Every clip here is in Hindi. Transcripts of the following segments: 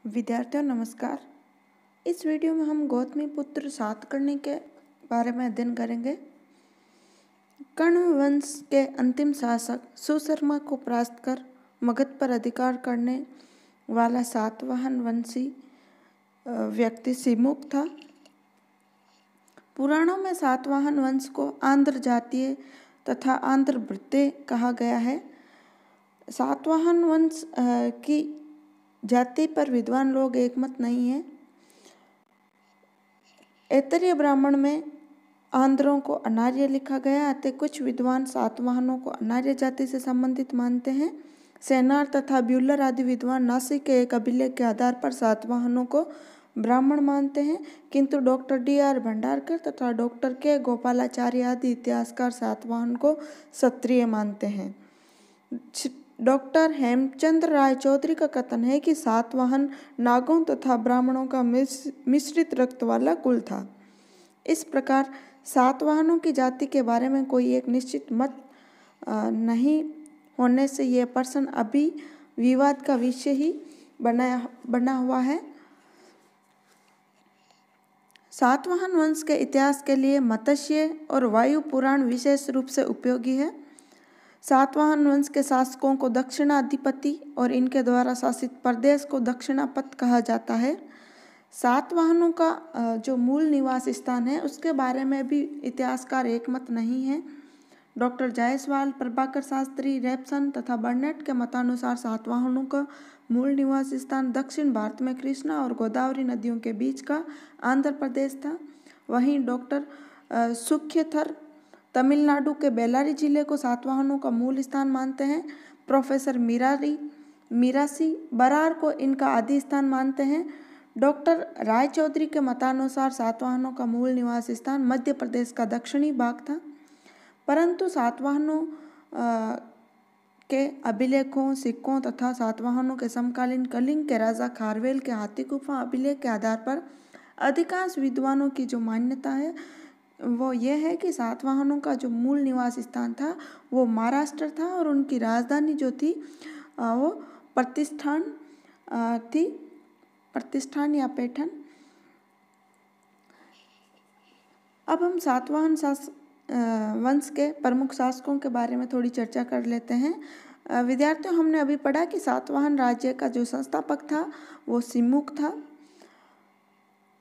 विद्यार्थियों नमस्कार। इस वीडियो में हम गौतमी पुत्र सातकर्णी के बारे में अध्ययन करेंगे। कण्व वंश के अंतिम शासक सुशर्मा को परास्त कर मगध पर अधिकार करने वाला सातवाहन वंशी व्यक्ति सिमुक था। पुराणों में सातवाहन वंश को आंध्र जातीय तथा आंध्र वृत्ते कहा गया है। सातवाहन वंश की जाति पर विद्वान लोग एकमत नहीं है। ऐतरेय ब्राह्मण में आंध्रों को अनार्य लिखा गया, अतः कुछ विद्वान सातवाहनों को अनार्य जाति से संबंधित मानते हैं। सेनार तथा ब्यूलर आदि विद्वान नासिक के एक अभिलेख के आधार पर सातवाहनों को ब्राह्मण मानते हैं, किंतु डॉक्टर D.R. भंडारकर तथा डॉक्टर के गोपालाचार्य आदि इतिहासकार सातवाहन को क्षत्रिय मानते हैं। डॉक्टर हेमचंद्र राय चौधरी का कथन है कि सातवाहन नागों तथा ब्राह्मणों का मिश्रित रक्त वाला कुल था। इस प्रकार सातवाहनों की जाति के बारे में कोई एक निश्चित मत नहीं होने से यह प्रश्न अभी विवाद का विषय ही बना हुआ है। सातवाहन वंश के इतिहास के लिए मत्स्य और वायु पुराण विशेष रूप से उपयोगी है। सातवाहन वंश के शासकों को दक्षिणाधिपति और इनके द्वारा शासित प्रदेश को दक्षिणापथ कहा जाता है। सातवाहनों का जो मूल निवास स्थान है उसके बारे में भी इतिहासकार एकमत नहीं है। डॉक्टर जायसवाल, प्रभाकर शास्त्री, रेपसन तथा बर्नेट के मतानुसार सातवाहनों का मूल निवास स्थान दक्षिण भारत में कृष्णा और गोदावरी नदियों के बीच का आंध्र प्रदेश था। वहीं डॉक्टर सुख्यथर तमिलनाडु के बेल्लारी जिले को सातवाहनों का मूल स्थान मानते हैं। प्रोफेसर मीरासी बरार को इनका आदि स्थान मानते हैं। डॉक्टर राय चौधरी के मतानुसार सातवाहनों का मूल निवास स्थान मध्य प्रदेश का दक्षिणी भाग था, परंतु सातवाहनों के अभिलेखों, सिक्कों तथा सातवाहनों के समकालीन कलिंग के राजा खारवेल के हाथी गुफा अभिलेख के आधार पर अधिकांश विद्वानों की जो मान्यता है वो यह है कि सातवाहनों का जो मूल निवास स्थान था वो महाराष्ट्र था और उनकी राजधानी जो थी वो प्रतिष्ठान या पैठन। अब हम सातवाहन वंश के प्रमुख शासकों के बारे में थोड़ी चर्चा कर लेते हैं। विद्यार्थियों, हमने अभी पढ़ा कि सातवाहन राज्य का जो संस्थापक था वो सिमुक था।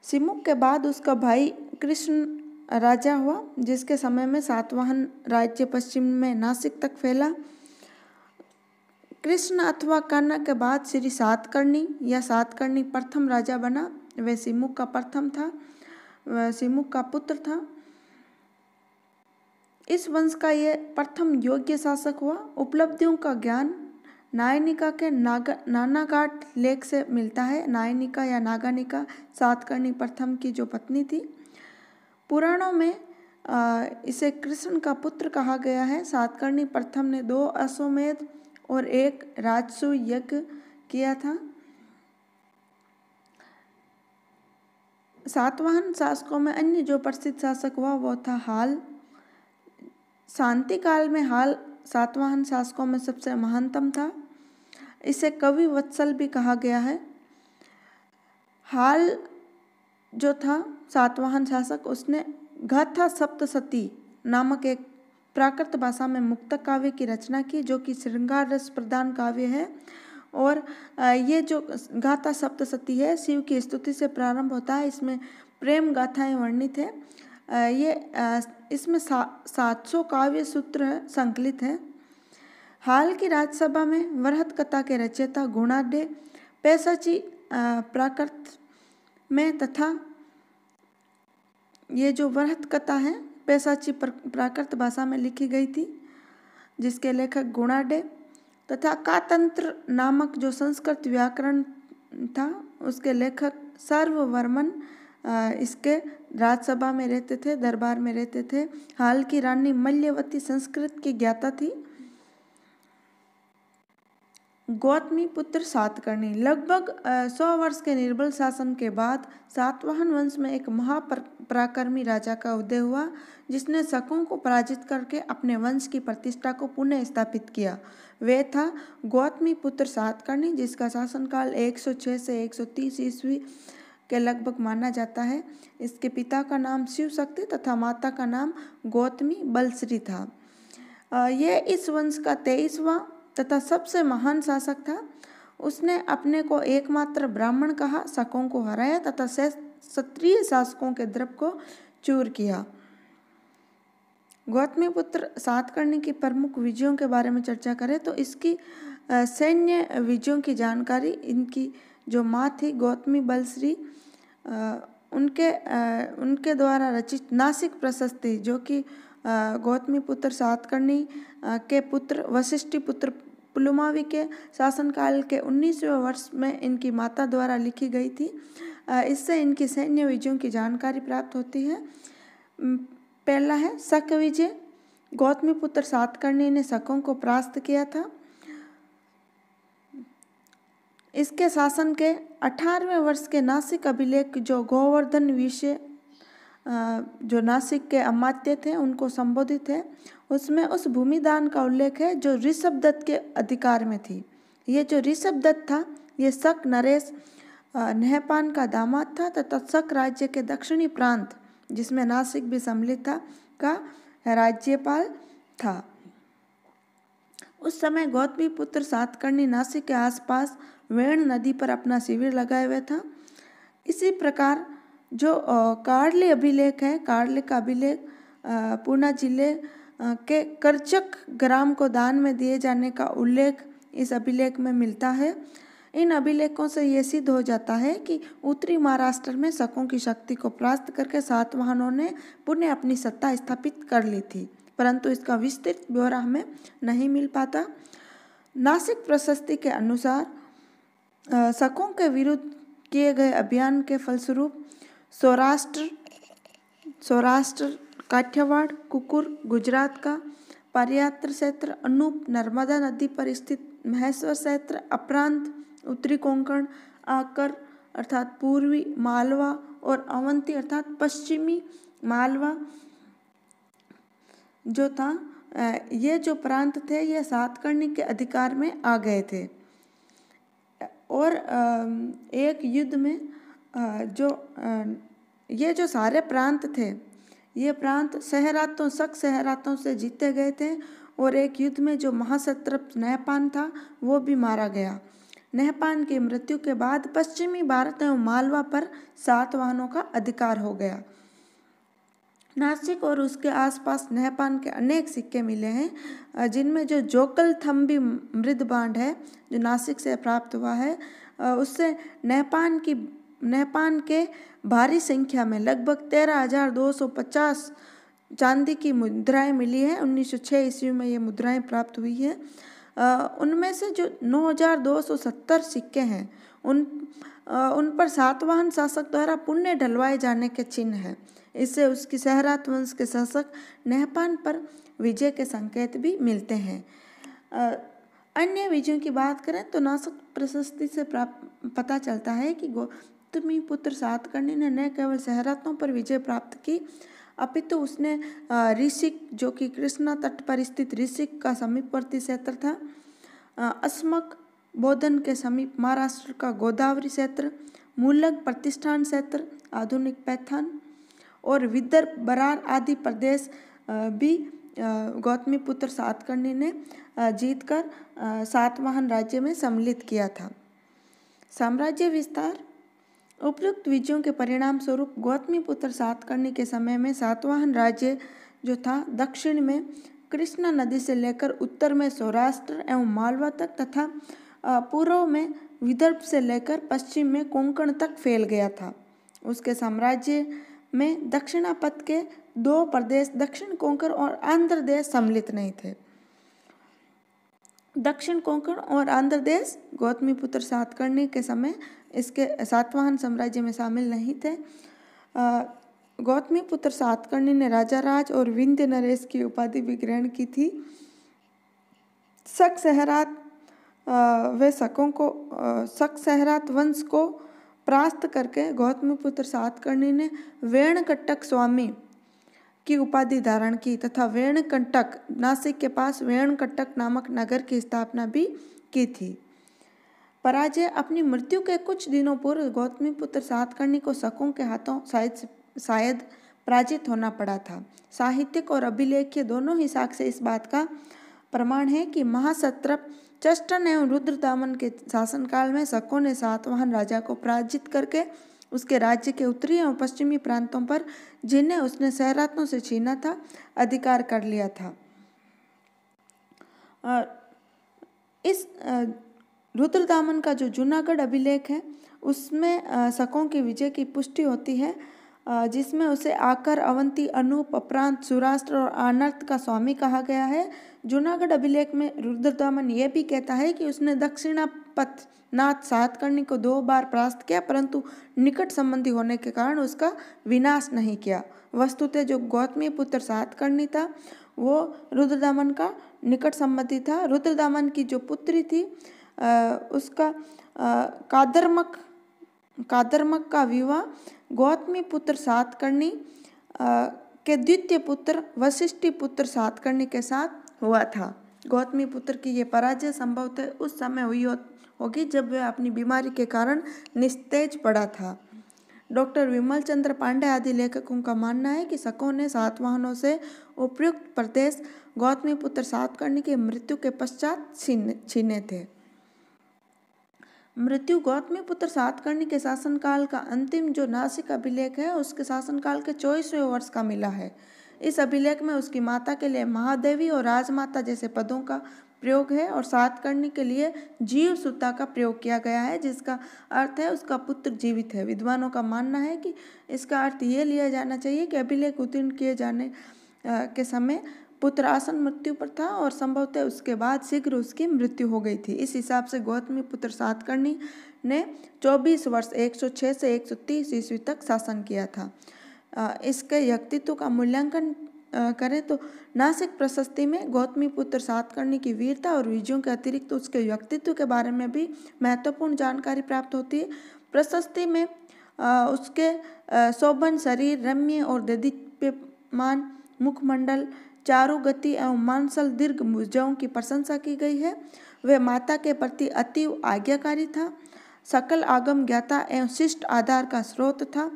सिमुक के बाद उसका भाई कृष्ण राजा हुआ, जिसके समय में सातवाहन राज्य पश्चिम में नासिक तक फैला। कृष्ण अथवा कर्ण के बाद श्री सातकर्णी या सातकर्णी प्रथम राजा बना। वह सिमुक का प्रथम था, वह सिमुक का पुत्र था। इस वंश का यह प्रथम योग्य शासक हुआ। उपलब्धियों का ज्ञान नायनिका के नानाघाट लेख से मिलता है। नायनिका या नागानिका सातकर्णी प्रथम की जो पत्नी थी। पुराणों में इसे कृष्ण का पुत्र कहा गया है। सातकर्णी प्रथम ने 2 अश्वमेध और 1 राजसू यज्ञ किया था। सातवाहन शासकों में अन्य जो प्रसिद्ध शासक हुआ वो था हाल। शांति काल में हाल सातवाहन शासकों में सबसे महानतम था। इसे कवि वत्सल भी कहा गया है। हाल जो था सातवाहन शासक, उसने गाथा सप्तशती नामक एक प्राकृत भाषा में मुक्तक काव्य की रचना की, जो कि श्रृंगार रस प्रधान काव्य है। और ये जो गाथा सप्तशती है शिव की स्तुति से प्रारंभ होता है। इसमें प्रेम गाथाएं वर्णित है। इसमें 700 काव्य सूत्र संकलित हैं। हाल की राज्यसभा में वरहत कथा के रचयिता गुणाढ्य पैसाची प्राकृत में तथा ये जो वरहत कथा है पैसाची प्राकृत भाषा में लिखी गई थी, जिसके लेखक गुणाढ्य, तथा कातंत्र नामक जो संस्कृत व्याकरण था उसके लेखक सर्ववर्मन इसके राज्यसभा में रहते थे, दरबार में रहते थे। हाल की रानी मल्यवती संस्कृत की ज्ञाता थी। गौतमी पुत्र सातकर्णी। लगभग 100 वर्ष के निर्बल शासन के बाद सातवाहन वंश में एक महापराक्रमी राजा का उदय हुआ, जिसने शकों को पराजित करके अपने वंश की प्रतिष्ठा को पुनः स्थापित किया। वे था गौतमी पुत्र सातकर्णी, जिसका शासनकाल 106 से 130 ईस्वी के लगभग माना जाता है। इसके पिता का नाम शिव शक्ति तथा माता का नाम गौतमी बलश्री था। ये इस वंश का 23वां तथा सबसे महान शासक था। उसने अपने को एकमात्र ब्राह्मण कहा, शकों को हराया तथा क्षत्रिय शासकों के द्रव को चूर किया। गौतमी पुत्र सातकर्णी की प्रमुख विजयों के बारे में चर्चा करें तो इसकी सैन्य विजयों की जानकारी इनकी जो माँ थी गौतमी बलश्री, उनके द्वारा रचित नासिक प्रशस्ति, जो कि गौतमी पुत्र सातकर्णी के पुत्र वशिष्ठी पुत्र पुलुमावी के शासनकाल के 19वें वर्ष में इनकी माता द्वारा लिखी गई थी। इससे इनकी सैन्य विजयों की जानकारी प्राप्त होती है। पहला है शक विजय। गौतमी पुत्र सातकर्णी ने शकों को परास्त किया था। इसके शासन के 18वें वर्ष के नासिक अभिलेख जो गोवर्धन विषय जो नासिक के अमात्य थे उनको संबोधित है, उसमें उस भूमिदान का उल्लेख है जो ऋषभदत्त के अधिकार में थी। ये जो ऋषभदत्त था ये शक नरेश नहपान का दामाद था तथा शक राज्य के दक्षिणी प्रांत, जिसमें नासिक भी सम्मिलित था, का राज्यपाल था। उस समय गौतमी पुत्र सातकर्णी नासिक के आसपास वेण नदी पर अपना शिविर लगाए हुए था। इसी प्रकार जो कार्ले अभिलेख है, कार्ले का अभिलेख पूर्णा जिले के करचक ग्राम को दान में दिए जाने का उल्लेख इस अभिलेख में मिलता है। इन अभिलेखों से ये सिद्ध हो जाता है कि उत्तरी महाराष्ट्र में शकों की शक्ति को परास्त करके सातवाहनों ने पुनः अपनी सत्ता स्थापित कर ली थी, परंतु इसका विस्तृत ब्यौरा हमें नहीं मिल पाता। नासिक प्रशस्ति के अनुसार शकों के विरुद्ध किए गए अभियान के फलस्वरूप सौराष्ट्र, काठियावाड़, कुकुर, गुजरात का पारियात्र क्षेत्र, अनूप, नर्मदा नदी पर स्थित महेश्वर क्षेत्र, अपरांत, उत्तरी कोंकण, आकर अर्थात पूर्वी मालवा और अवंती अर्थात पश्चिमी मालवा जो था, ये जो प्रांत थे ये सातकर्णी के अधिकार में आ गए थे। और एक युद्ध में ये जो सारे प्रांत थे, ये प्रांत शक शहरातों से जीते गए थे और एक युद्ध में जो महाक्षत्रप नहपान था वो भी मारा गया। नहपान की मृत्यु के बाद पश्चिमी भारत एवं मालवा पर सातवाहनों का अधिकार हो गया। नासिक और उसके आसपास नहपान के अनेक सिक्के मिले हैं, जिनमें जो जोकलथम्बी मृदबांड है जो नासिक से प्राप्त हुआ है, उससे नहपान के भारी संख्या में लगभग 13,250 चांदी की मुद्राएं मिली है। 1906 ईस्वी में ये मुद्राएं प्राप्त हुई है। उनमें से जो 9,270 सिक्के हैं उन पर सातवाहन शासक द्वारा पुण्य ढलवाए जाने के चिन्ह हैं। इससे उसकी सहरात वंश के शासक नहपान पर विजय के संकेत भी मिलते हैं। अन्य विजयों की बात करें तो नासिक प्रशस्ति से पता चलता है कि गौतमी पुत्र सातकर्णी ने न केवल सहरातों पर विजय प्राप्त की, अपितु उसने ऋषिक, जो कि कृष्णा तट पर स्थित ऋषिक का समीपवर्ती क्षेत्र था, अस्मक बोधन के समीप महाराष्ट्र का गोदावरी क्षेत्र, मूलक प्रतिष्ठान क्षेत्र, आधुनिक पैथान और विदर्भ, बरार आदि प्रदेश भी गौतमी पुत्र सातकर्णी ने जीतकर सातवाहन राज्य में सम्मिलित किया था। साम्राज्य विस्तार। उपयुक्त विजयों के परिणाम स्वरूप गौतमी पुत्र सातकर्णी के समय में सातवाहन राज्य जो था दक्षिण में कृष्णा नदी से लेकर उत्तर में सौराष्ट्र एवं मालवा तक तथा पूर्व में विदर्भ से लेकर पश्चिम में कोंकण तक फैल गया था। उसके साम्राज्य में दक्षिणापथ के 2 प्रदेश दक्षिण कोंकण और आंध्र देश सम्मिलित नहीं थे। दक्षिण कोंकण और आंध्र देश गौतमी पुत्र सातकर्णी के समय इसके सातवाहन साम्राज्य में शामिल नहीं थे। गौतमी पुत्र सातकर्णी ने राजा राज और विंध्य नरेश की उपाधि भी ग्रहण की थी। शक शहरात वे शकों को शक सहरात वंश को परास्त करके गौतमीपुत्र सातकर्णी ने वेणकंटक स्वामी की उपाधि धारण की तथा वेणकंटक नासिक के पास वेणकंटक नामक नगर की स्थापना भी की थी। पराजय अपनी मृत्यु के कुछ दिनों पूर्व गौतमीपुत्र सातकर्णी को शकों के हाथों शायद पराजित होना पड़ा था। साहित्यिक और अभिलेखीय दोनों ही साक्ष्य इस बात का प्रमाण है कि महासत्रप चष्टन एवं रुद्रदामन के शासनकाल में शकों ने सातवाहन राजा को पराजित करके उसके राज्य के उत्तरी एवं पश्चिमी प्रांतों पर, जिन्हें उसने सहरातों से छीना था, अधिकार कर लिया था। इस रुद्रदामन का जो जूनागढ़ अभिलेख है उसमें शकों की विजय की पुष्टि होती है, जिसमें उसे आकर, अवंती, अनूप, अपरांत, सुराष्ट्र और आनर्त का स्वामी कहा गया है। जूनागढ़ अभिलेख में रुद्रदामन यह भी कहता है कि उसने दक्षिणापथनाथ सातकर्णी को 2 बार परास्त किया, परंतु निकट संबंधी होने के कारण उसका विनाश नहीं किया। वस्तुतः जो गौतमीपुत्र सातकर्णी था वो रुद्रदामन का निकट संबंधी था। रुद्रदामन की जो पुत्री थी उसका कादरमक का विवाह गौतमीपुत्र सातकर्णी के द्वितीय पुत्र वशिष्ठिपुत्र सातकर्णी के साथ हुआ था। गौतमीपुत्र की ये पराजय संभवतः उस समय हुई होगी जब वह अपनी बीमारी के कारण निस्तेज पड़ा था। डॉक्टर विमल चंद्र पांडे आदि लेखकों का मानना है कि शकों ने सातवाहनों से उपयुक्त प्रदेश गौतमीपुत्र सातकर्णी की मृत्यु के पश्चात छीने थे। मृत्यु गौतमीपुत्र सातकर्णी के शासनकाल का अंतिम जो नासिक अभिलेख है उसके शासनकाल के 24वें वर्ष का मिला है। इस अभिलेख में उसकी माता के लिए महादेवी और राजमाता जैसे पदों का प्रयोग है और सातकर्णी के लिए जीवसुता का प्रयोग किया गया है, जिसका अर्थ है उसका पुत्र जीवित है। विद्वानों का मानना है कि इसका अर्थ ये लिया जाना चाहिए कि अभिलेख उत्तीर्ण किए जाने के समय पुत्र आसन मृत्यु पर था और संभवतः उसके बाद शीघ्र उसकी मृत्यु हो गई थी। इस हिसाब से गौतमीपुत्र सातकर्णी ने 24 वर्ष 106 से 130 ईस्वी तक शासन किया था। इसके व्यक्तित्व का मूल्यांकन करें तो नासिक प्रशस्ति में गौतमीपुत्र सातकर्णी की वीरता और विजयों के अतिरिक्त उसके व्यक्तित्व के बारे में भी महत्वपूर्ण जानकारी प्राप्त होती है। प्रशस्ति में उसके शोभन शरीर, रम्य और देदीप्यमान मुखमंडल, चारु गति एवं मांसल दीर्घ भुजाओं की प्रशंसा की गई है। वह माता के प्रति अतीव आज्ञाकारी था, सकल आगम ज्ञाता एवं शिष्ट आधार का स्रोत था।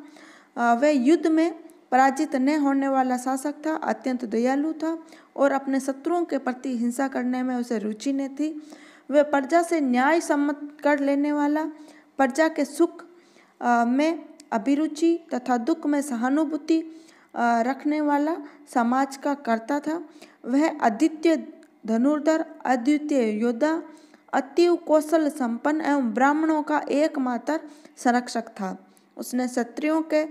वह युद्ध में पराजित न होने वाला शासक था, अत्यंत दयालु था और अपने शत्रुओं के प्रति हिंसा करने में उसे रुचि न थी। वह प्रजा से न्याय सम्मत कर लेने वाला, प्रजा के सुख में अभिरुचि तथा दुख में सहानुभूति रखने वाला समाज का कर्ता था। वह अद्वितीय धनुर्धर, अद्वितीय योद्धा, अतीव कौशल संपन्न एवं ब्राह्मणों का एकमात्र संरक्षक था। उसने क्षत्रियों के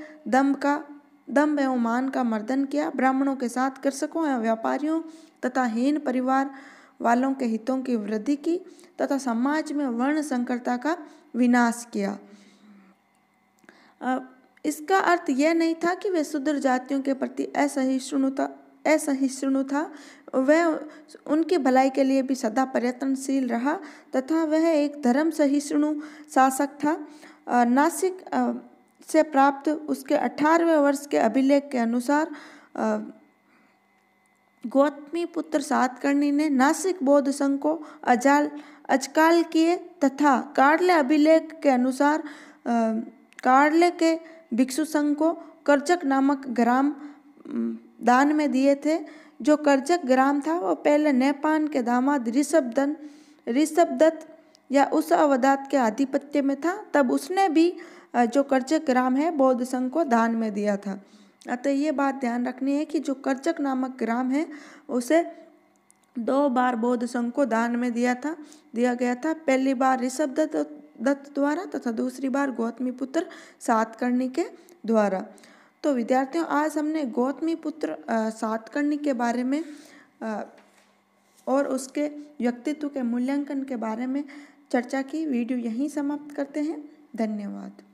दंभ एवं मान का मर्दन किया, ब्राह्मणों के साथ कृषकों एवं व्यापारियों तथा हीन परिवार वालों के हितों की वृद्धि की तथा समाज में वर्ण संकरता का विनाश किया। इसका अर्थ यह नहीं था कि वह शूद्र जातियों के प्रति असहिष्णु था। वह उनकी भलाई के लिए भी सदा प्रयत्नशील रहा तथा वह एक धर्म सहिष्णु शासक था। नासिक से प्राप्त उसके 18वें वर्ष के अभिलेख के अनुसार गौतमीपुत्र सातकर्णी ने नासिक बौद्ध संघ को अजकाल किए तथा कार्ले अभिलेख के अनुसार कार्ले के भिक्षु संघ को करजक नामक ग्राम दान में दिए थे। जो करजक ग्राम था वो पहले नेपान के दामाद ऋषभदत्त या उस अवधात के आधिपत्य में था, तब उसने भी जो करजक ग्राम है बौद्ध संघ को दान में दिया था। अतः ये बात ध्यान रखनी है कि जो करजक नामक ग्राम है उसे 2 बार बौद्ध संघ को दान में दिया गया था। पहली बार ऋषभदत्त द्वारा तथा दूसरी बार गौतमीपुत्र सातकर्णी के द्वारा। तो विद्यार्थियों, आज हमने गौतमीपुत्र सातकर्णी के बारे में और उसके व्यक्तित्व के मूल्यांकन के बारे में चर्चा की। वीडियो यहीं समाप्त करते हैं। धन्यवाद।